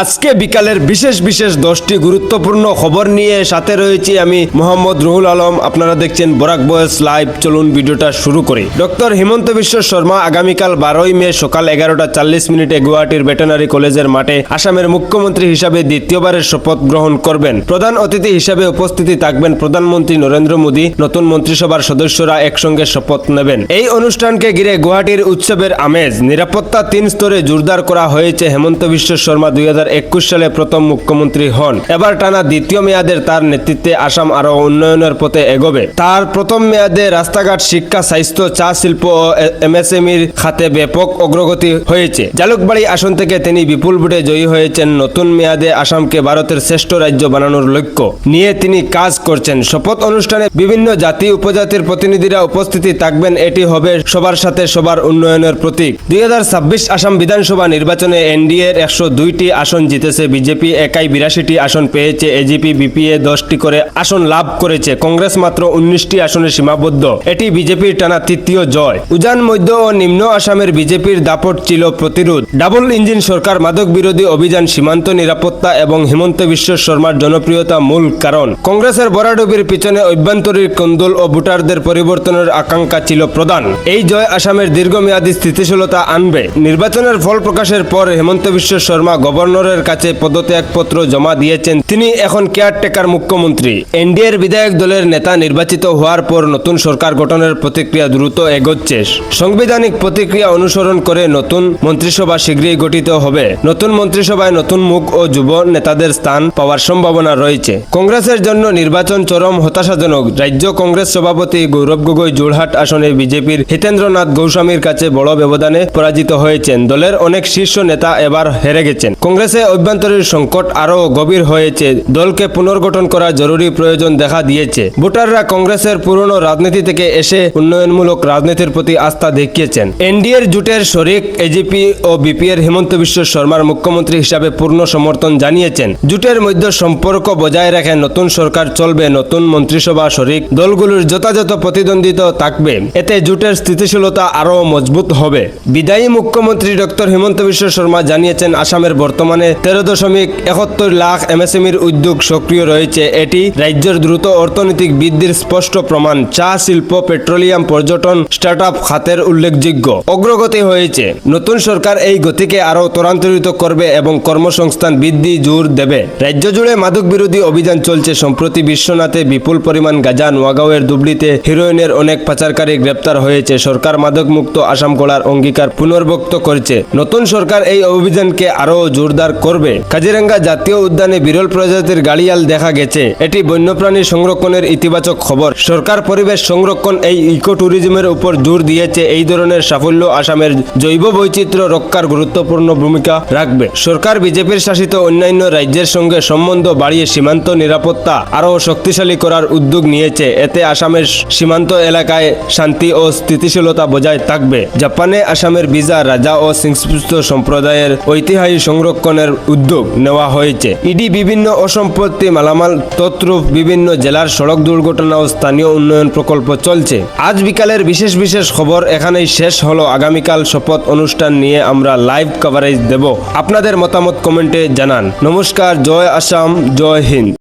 আজকে বিকালের বিশেষ বিশেষ 10টি গুরুত্বপূর্ণ খবর নিয়ে সাথে রয়েছি আমি মোহাম্মদ রুহুল আলম। আপনারা দেখছেন বরাক বয়েস লাইভ। চলুন ভিডিওটা শুরু করি। ডক্টর হিমন্ত বিশ্ব শর্মা আগামীকাল 12ই মে সকাল 11:40 গুয়াহাটির ভেটেনারি কলেজের মাঠে আসামের মুখ্যমন্ত্রী হিসাবে দ্বিতীয়বারের শপথ গ্রহণ করবেন। প্রধান অতিথি হিসাবে উপস্থিতি থাকবেন প্রধানমন্ত্রী নরেন্দ্র মোদী। নতুন মন্ত্রিসভার সদস্যরা একসঙ্গে শপথ নেবেন। এই অনুষ্ঠানকে ঘিরে গুয়াহাটির উৎসবের আমেজ। নিরাপত্তা 3 স্তরে জোরদার করা হয়েছে। হেমন্ত বিশ্ব শর্মা 2021 সালে প্রথম মুখ্যমন্ত্রী হন। এবার টানা দ্বিতীয় মেয়াদের তার নেতৃত্বে আসাম আরো উন্নয়নের পথে এগোবে। তার প্রথম মেয়াদে রাস্তাঘাট, শিক্ষা, স্বাস্থ্য, চা শিল্প ও এমএসএমইর খাতে ব্যাপক অগ্রগতি হয়েছে। জালুকবাড়ি আসন থেকে তিনি বিপুল ভোটে জয়ী হয়েছেন। নতুন মেয়াদে আসামকে ভারতের শ্রেষ্ঠ রাজ্য বানানোর লক্ষ্য নিয়ে তিনি কাজ করছেন। শপথ অনুষ্ঠানে বিভিন্ন জাতি উপজাতির প্রতিনিধিরা উপস্থিতি থাকবেন। এটি হবে সবার সাথে সবার উন্নয়নের প্রতীক। 2026 আসাম বিধানসভা নির্বাচনে এনডিএর 102টি আসন জিতেছে বিজেপি, একাই 82টি আসন পেয়েছে। এজিপি, বিপিএ 10টি করে আসন লাভ করেছে। কংগ্রেস মাত্র 19টি আসনে সীমাবদ্ধ। এটি বিজেপির টানা তৃতীয় জয়। উজান, মধ্য ও নিম্ন আসামের বিজেপির দাপট ছিল প্রতিরোধ। ডাবল ইঞ্জিন সরকার, মাদক বিরোধী অভিযান, সীমান্ত নিরাপত্তা এবং হিমন্ত বিশ্ব শর্মার জনপ্রিয়তা মূল কারণ। কংগ্রেসের ভরাডুবির পিছনে অভ্যন্তরীণ কোন্দল ও ভোটারদের পরিবর্তনের আকাঙ্ক্ষা ছিল প্রধান। এই জয় আসামের দীর্ঘমেয়াদী স্থিতিশীলতা আনবে। নির্বাচনের ফল প্রকাশের পর হেমন্ত বিশ্ব শর্মা গভর্নরের কাছে পদত্যাগপত্র জমা দিয়েছেন। তিনি এখন কেয়ারটেকার মুখ্যমন্ত্রী। এনডিএর বিধায়ক দলের নেতা নির্বাচিত হওয়ার পর নতুন সরকার গঠনের প্রতিক্রিয়া দ্রুত এগোচ্ছে। সাংবিধানিক প্রতিক্রিয়া অনুসরণ করে নতুন মন্ত্রিসভা শীঘ্রই গঠিত হবে। নতুন মন্ত্রিসভায় নতুন মুখ ও যুব নেতাদের স্থান পাওয়ার সম্ভাবনা রয়েছে। কংগ্রেসের জন্য নির্বাচন চরম হতাশাজনক। রাজ্য কংগ্রেস সভাপতি গৌরব গগৈ জোরহাট আসনে বিজেপির হিতেন্দ্রনাথ গোস্বামীর কাছে বড় ব্যবধানে পরাজিত হয়েছেন। দলের অনেক শীর্ষ নেতা এবার হেরে গেছেন। কংগ্রেসে অভ্যন্তরীণ সংকট আরও গভীর হয়েছে। দলকে পুনর্গঠন করা জরুরি প্রয়োজন দেখা দিয়েছে। ভোটাররা কংগ্রেসের পুরনো রাজনীতি থেকে এসে উন্নয়নমূলক রাজনীতির প্রতি আস্থা দেখিয়েছেন। এনডিএর জোটের শরিক এজিপি ও বিপিএর হিমন্ত বিশ্ব শর্মার মুখ্যমন্ত্রী হিসাবে পূর্ণ সমর্থন জানিয়েছেন। জোটের মধ্যে সম্পর্ক বজায় রেখে নতুন সরকার চলবে। নতুন মন্ত্রিসভা শরিক দলগুলোর যথাযথ প্রতিদ্বন্দ্বিতা থাকবে। এতে জোটের স্থিতিশীলতা আরও মজবুত হবে। বিদায়ী মুখ্যমন্ত্রী ডক্টর হিমন্ত বিশ্ব শর্মা জানিয়েছেন, আসামের বর্তমানে 13.71 লাখ এমএসএমইর উদ্যোগ সক্রিয় রয়েছে। এটি রাজ্যের দ্রুত অর্থনৈতিক বৃদ্ধির স্পষ্ট প্রমাণ। চা শিল্প, পেট্রোলিয়াম, পর্যটন, স্টার্টআপ খাতের উল্লেখযোগ্য অগ্রগতি হয়েছে। নতুন সরকার এই গতিকে আরও ত্বরান্বিত করবে এবং কর্মসংস্থান বৃদ্ধি জোর দেবে। রাজ্য জুড়ে মাদক বিরোধী অভিযান চলছে। সম্প্রতি বিশ্বনাথে বিপুল পরিমাণ গাঁজা, নোয়াগাঁওয়ের ধুবড়ীতে হিরোইনের অনেক পাচারকারী গ্রেপ্তার হয়েছে। সরকার মাদক মুক্ত আসাম গড়ার অঙ্গীকার পুনর্ব্যক্ত করছে। নতুন সরকার এই অভিযানকে আরও জোরদার করবে। কাজিরাঙ্গা জাতীয় উদ্যানে বিরল প্রজাতির গাড়িয়াল দেখা গেছে। এটি বন্যপ্রাণী সংরক্ষণের ইতিবাচক খবর। সরকার পরিবেশ সংরক্ষণ এই ইকো ট্যুরিজমের উপর জোর দিয়েছে। এই ধরনের সাফল্য আসামের জৈব বৈচিত্র্য রক্ষার গুরুত্বপূর্ণ ভূমিকা রাখবে। সরকার বিজেপির শাসিত অন্যান্য রাজ্যের সঙ্গে সম্বন্ধ বাড়িয়ে সীমান্ত নিরাপত্তা আরও শক্তিশালী করার উদ্যোগ নিয়েছে। এতে আসামের সীমান্ত এলাকায় শান্তি ও স্থিতিশীলতা বজায় থাকবে। জাপানে আসামের বিজা রাজা ও সংশ্লিষ্ট সম্প্রদায়ের ঐতিহাসিক সংরক্ষণের উদ্যোগ নেওয়া হয়েছে। ইডি বিভিন্ন অসম্পত্তি, মালামাল তৎরূপ বিভিন্ন জেলার সড়ক দুর্ঘটনা ও স্থানীয় উন্নয়ন প্রকল্প চলছে। আজ বিকালের বিশেষ বিশেষ খবর এখানেই শেষ হলো। আগামীকাল শপথ অনুষ্ঠান নিয়ে আমরা লাইভ কভারেজ দেব। আপনাদের মতামত কমেন্টে জানান। নমস্কার, জয় আসাম, জয় হিন্দ।